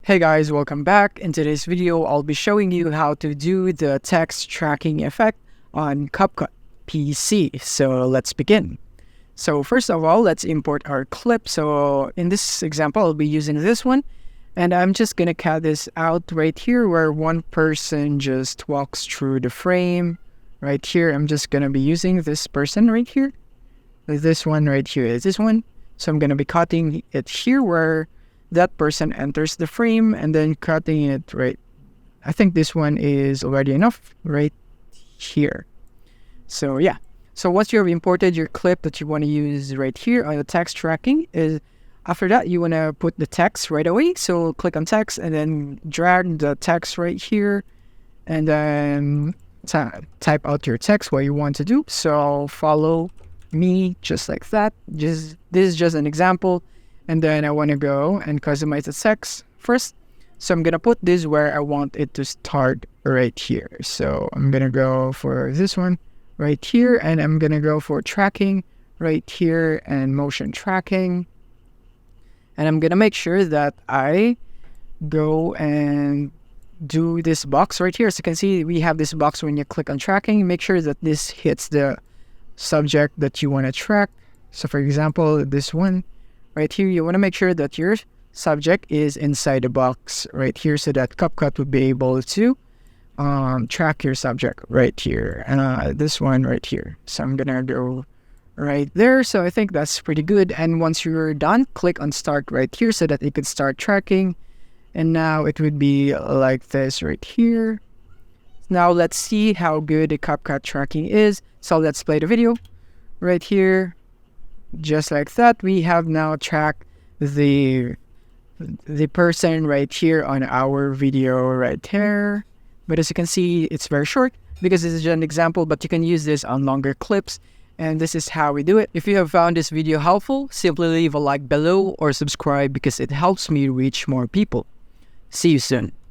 Hey guys, welcome back. In today's video, I'll be showing you how to do the text tracking effect on CapCut PC. So let's begin. So first of all, let's import our clip. So in this example, I'll be using this one. And I'm just going to cut this out right here where one person just walks through the frame. Right here, I'm just going to be using this person right here. This one right here is this one. So I'm going to be cutting it here where that person enters the frame and then cutting it right. I think this one is already enough right here. So yeah. So once you have imported your clip that you want to use right here on the text tracking, is after that you want to put the text right away. So click on text and then drag the text right here and then type out your text what you want to do. So follow me just like that. This is just an example. And then I want to go and customize the text first. So I'm going to put this where I want it to start right here. So I'm going to go for this one right here. And I'm going to go for tracking right here and motion tracking. And I'm going to make sure that I go and do this box right here. So you can see we have this box when you click on tracking. Make sure that this hits the subject that you want to track. So for example, this one. Right here, you want to make sure that your subject is inside the box right here so that CapCut would be able to track your subject right here. This one right here. So I'm going to go right there. So I think that's pretty good. And once you're done, click on start right here so that it could start tracking. And now it would be like this right here. Now let's see how good the CapCut tracking is. So let's play the video right here. Just like that, we have now tracked the person right here on our video right here. But as you can see, it's very short because this is just an example, but you can use this on longer clips. And this is how we do it. If you have found this video helpful, simply leave a like below or subscribe because it helps me reach more people. See you soon.